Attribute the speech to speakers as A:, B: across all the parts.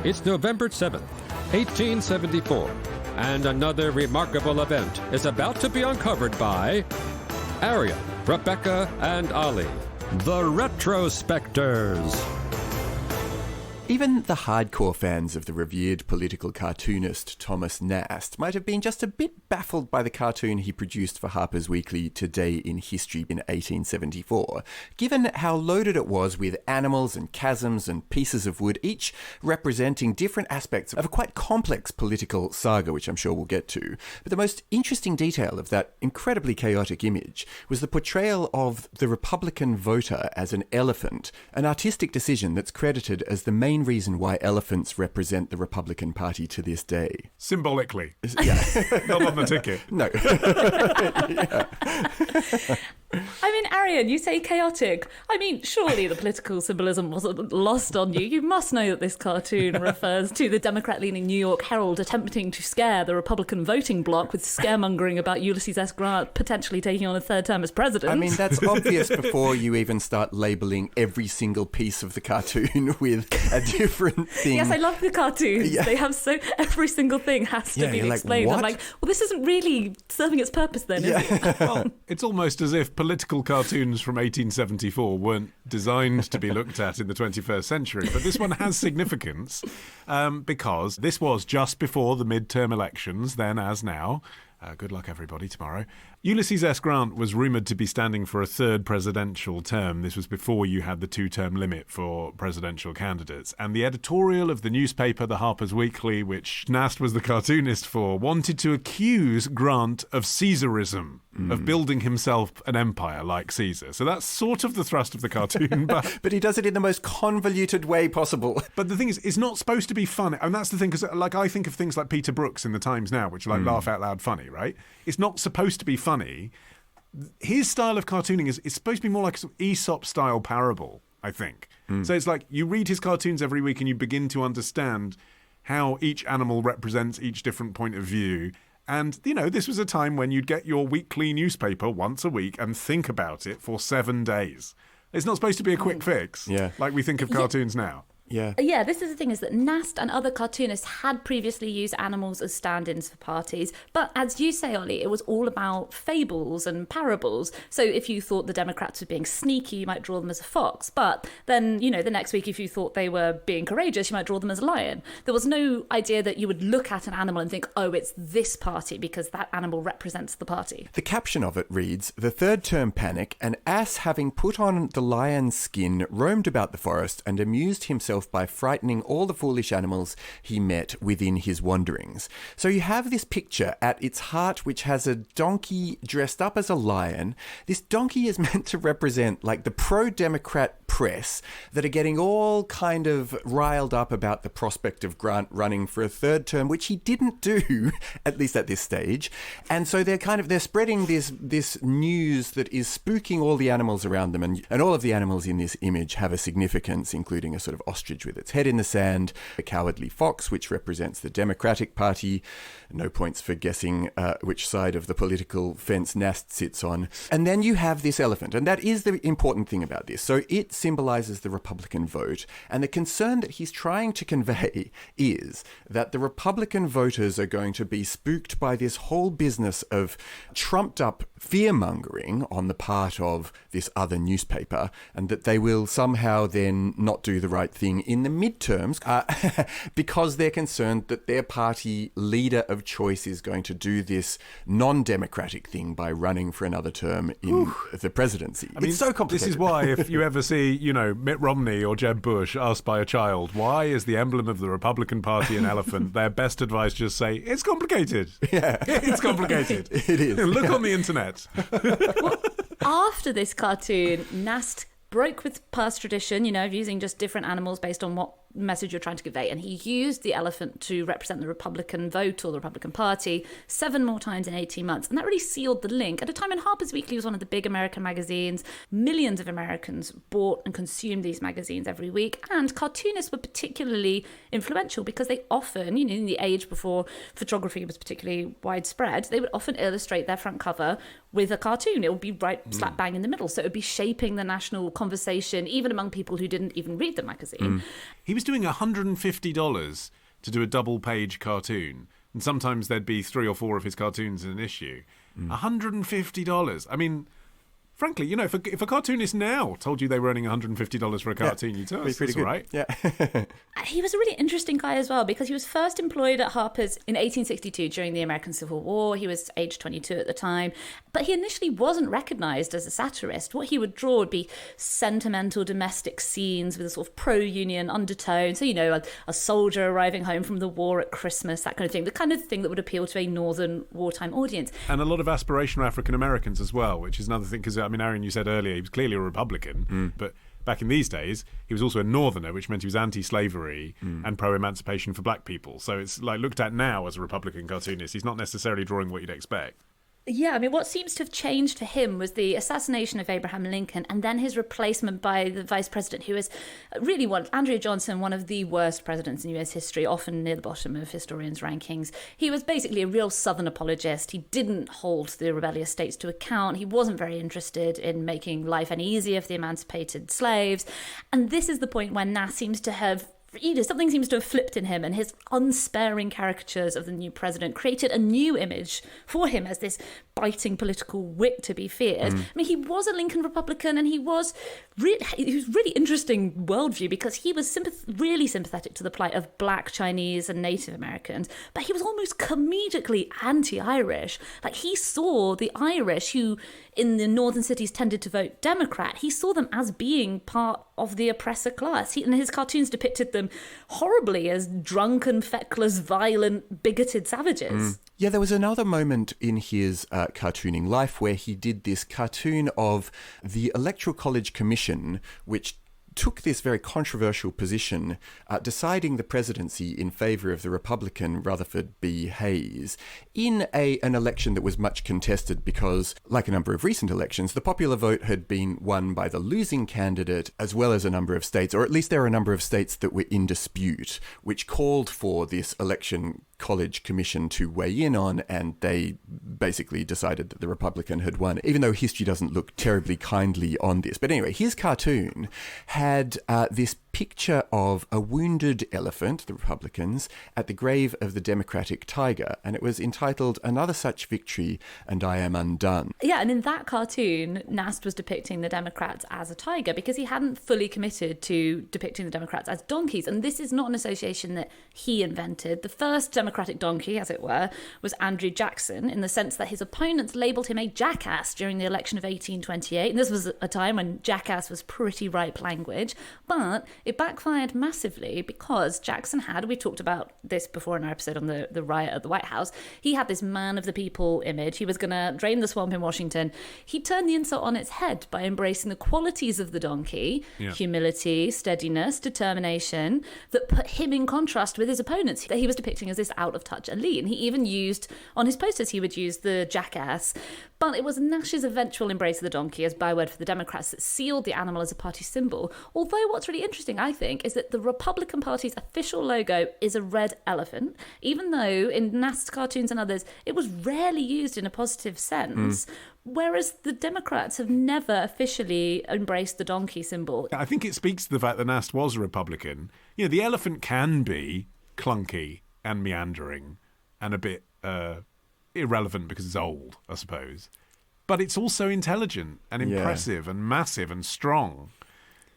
A: It's November 7th, 1874, and another remarkable event is about to be uncovered by Arion, Rebecca, and Olly, the Retrospectors.
B: Even the hardcore fans of the revered political cartoonist Thomas Nast might have been just a bit baffled by the cartoon he produced for Harper's Weekly Today in History in 1874, given how loaded it was with animals and chasms and pieces of wood, each representing different aspects of a quite complex political saga, which I'm sure we'll get to. But the most interesting detail of that incredibly chaotic image was the portrayal of the Republican voter as an elephant, an artistic decision that's credited as the main reason why elephants represent the Republican Party to this day.
C: Symbolically.
B: Yeah.
C: Not on the ticket.
B: No.
D: I mean, Arion, you say chaotic. I mean, surely the political symbolism wasn't lost on you. You must know that this cartoon refers to the Democrat-leaning New York Herald attempting to scare the Republican voting bloc with scaremongering about Ulysses S. Grant potentially taking on a third term as president.
B: I mean, that's obvious before you even start labelling every single piece of the cartoon with a different thing.
D: Yes, I love the cartoons.
B: Yeah.
D: They have every single thing has to be explained.
B: What?
D: I'm like, well, this isn't really serving its purpose then, is it?
C: Well, it's almost as if political cartoons from 1874 weren't designed to be looked at in the 21st century. But this one has significance because this was just before the midterm elections, then as now. Good luck, everybody, tomorrow. Ulysses S. Grant was rumoured to be standing for a third presidential term. This was before you had the two-term limit for presidential candidates. And the editorial of the newspaper, the Harper's Weekly, which Nast was the cartoonist for, wanted to accuse Grant of Caesarism, of building himself an empire like Caesar. So that's sort of the thrust of the cartoon.
B: But he does it in the most convoluted way possible.
C: But the thing is, it's not supposed to be funny. And that's the thing, because I think of things like Peter Brooks in the Times now, which are laugh out loud funny, right? It's not supposed to be funny. His style of cartooning is supposed to be more like an Aesop-style parable, I think. So it's like you read his cartoons every week and you begin to understand how each animal represents each different point of view. And, you know, this was a time when you'd get your weekly newspaper once a week and think about it for 7 days. It's not supposed to be a quick fix, like we think of cartoons now.
D: Yeah, this is the thing, is that Nast and other cartoonists had previously used animals as stand-ins for parties. But as you say, Olly, it was all about fables and parables. So if you thought the Democrats were being sneaky, you might draw them as a fox. But then, you know, the next week, if you thought they were being courageous, you might draw them as a lion. There was no idea that you would look at an animal and think, oh, it's this party because that animal represents the party.
B: The caption of it reads, "The third term panic, an ass having put on the lion's skin roamed about the forest and amused himself by frightening all the foolish animals he met within his wanderings." So you have this picture at its heart which has a donkey dressed up as a lion. This donkey is meant to represent like the pro-democrat press that are getting all kind of riled up about the prospect of Grant running for a third term, which he didn't do, at least at this stage. And so they're spreading this news that is spooking all the animals around them, and all of the animals in this image have a significance, including a sort of ostrich with its head in the sand, a cowardly fox, which represents the Democratic Party. No points for guessing which side of the political fence Nast sits on. And then you have this elephant, and that is the important thing about this. So it symbolizes the Republican vote, and the concern that he's trying to convey is that the Republican voters are going to be spooked by this whole business of trumped up fear-mongering on the part of this other newspaper, and that they will somehow then not do the right thing in the midterms because they're concerned that their party leader of choice is going to do this non-democratic thing by running for another term in the presidency.
C: I mean,
B: it's so complicated.
C: This is why if you ever see, you know, Mitt Romney or Jeb Bush asked by a child, why is the emblem of the Republican Party an elephant? Their best advice, just say, it's complicated.
B: Yeah.
C: It's complicated.
B: It is.
C: Look on the internet.
D: Well, after this cartoon, Nast broke with past tradition, you know, of using just different animals based on what message you're trying to convey. And he used the elephant to represent the Republican vote or the Republican Party 7 more times in 18 months. And that really sealed the link. At a time when Harper's Weekly was one of the big American magazines, millions of Americans bought and consumed these magazines every week. And cartoonists were particularly influential because they often, you know, in the age before photography was particularly widespread, they would often illustrate their front cover with a cartoon. It would be right slap bang in the middle. So it would be shaping the national conversation, even among people who didn't even read the magazine.
C: He was doing $150 to do a double-page cartoon, and sometimes there'd be 3 or 4 of his cartoons in an issue. $150. I mean, frankly, you know, if a cartoonist now told you they were earning $150 for a cartoon, you'd tell us that's all right.
B: Yeah.
D: He was a really interesting guy as well, because he was first employed at Harper's in 1862 during the American Civil War. He was age 22 at the time, but he initially wasn't recognised as a satirist. What he would draw would be sentimental domestic scenes with a sort of pro-union undertone. So, you know, a soldier arriving home from the war at Christmas, that kind of thing, the kind of thing that would appeal to a northern wartime audience.
C: And a lot of aspirational African Americans as well, which is another thing, because, I mean, Arion, you said earlier, he was clearly a Republican, but back in these days, he was also a Northerner, which meant he was anti-slavery and pro-emancipation for black people. So it's like looked at now as a Republican cartoonist. He's not necessarily drawing what you'd expect.
D: Yeah, I mean, what seems to have changed for him was the assassination of Abraham Lincoln and then his replacement by the vice president, who is really Andrew Johnson, one of the worst presidents in US history, often near the bottom of historians' rankings. He was basically a real Southern apologist. He didn't hold the rebellious states to account. He wasn't very interested in making life any easier for the emancipated slaves. And this is the point when Nast seems to have something seems to have flipped in him, and his unsparing caricatures of the new president created a new image for him as this biting political wit to be feared. I mean, he was a Lincoln Republican, and he was really interesting worldview, because he was really sympathetic to the plight of black, Chinese and Native Americans, but he was almost comedically anti-Irish. Like, he saw the Irish, who in the northern cities tended to vote Democrat, he saw them as being part of the oppressor class. And his cartoons depicted them horribly as drunken, feckless, violent, bigoted savages.
B: Yeah, there was another moment in his cartooning life where he did this cartoon of the Electoral College Commission, which took this very controversial position, deciding the presidency in favour of the Republican Rutherford B. Hayes in an election that was much contested because, like a number of recent elections, the popular vote had been won by the losing candidate, as well as a number of states, or at least there were a number of states that were in dispute, which called for this election college commission to weigh in on, and they basically decided that the Republican had won, even though history doesn't look terribly kindly on this. But anyway, his cartoon had this picture of a wounded elephant, the Republicans, at the grave of the Democratic tiger, and it was entitled "Another Such Victory, and I Am Undone."
D: Yeah, and in that cartoon, Nast was depicting the Democrats as a tiger because he hadn't fully committed to depicting the Democrats as donkeys, and this is not an association that he invented. The first Democratic donkey, as it were, was Andrew Jackson, in the sense that his opponents labelled him a jackass during the election of 1828, and this was a time when jackass was pretty ripe language, but it backfired massively because Jackson had, we talked about this before in our episode on the riot at the White House, he had this man of the people image. He was going to drain the swamp in Washington. He turned the insult on its head by embracing the qualities of the donkey, humility, steadiness, determination, that put him in contrast with his opponents that he was depicting as this out-of-touch elite. And he even used, on his posters, he would use the jackass. But it was Nash's eventual embrace of the donkey as byword for the Democrats that sealed the animal as a party symbol. Although what's really interesting, I think, is that the Republican Party's official logo is a red elephant, even though in Nast's cartoons and others, it was rarely used in a positive sense. Whereas the Democrats have never officially embraced the donkey symbol.
C: I think it speaks to the fact that Nast was a Republican. You know, the elephant can be clunky and meandering and a bit irrelevant because it's old, I suppose. But it's also intelligent and impressive and massive and strong.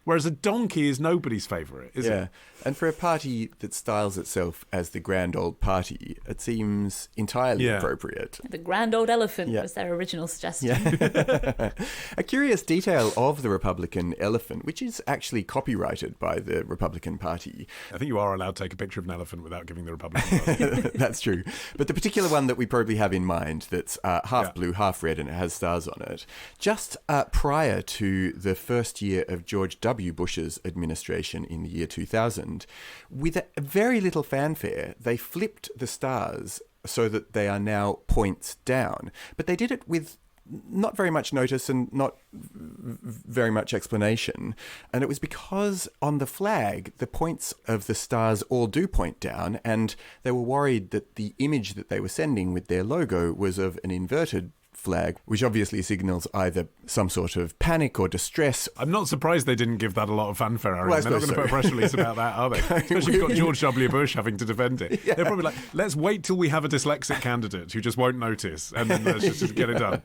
C: Whereas a donkey is nobody's favourite, is it?
B: And for a party that styles itself as the Grand Old Party, it seems entirely appropriate.
D: The Grand Old Elephant was their original suggestion.
B: A curious detail of the Republican elephant, which is actually copyrighted by the Republican Party.
C: I think you are allowed to take a picture of an elephant without giving the Republican Party.
B: That's true. But the particular one that we probably have in mind that's half blue, half red, and it has stars on it, just prior to the first year of George W. Bush's administration in the year 2000, with a very little fanfare, they flipped the stars so that they are now points down. But they did it with not very much notice and not very much explanation. And it was because on the flag, the points of the stars all do point down, and they were worried that the image that they were sending with their logo was of an inverted flag, which obviously signals either some sort of panic or distress.
C: I'm not surprised they didn't give that a lot of fanfare, Arion.
B: Well,
C: They're not going to put a press release about that, are they? Especially if you've got George W. Bush having to defend it. Yeah. They're probably like, let's wait till we have a dyslexic candidate who just won't notice, and then let's just get it done.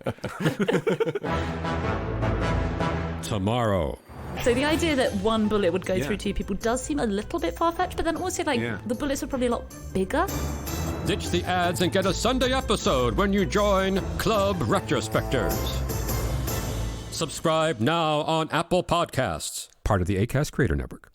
A: Tomorrow.
D: So the idea that one bullet would go through two people does seem a little bit far-fetched, but then also, the bullets are probably a lot bigger.
A: Ditch the ads and get a Sunday episode when you join Club Retrospectors. Subscribe now on Apple Podcasts, part of the Acast Creator Network.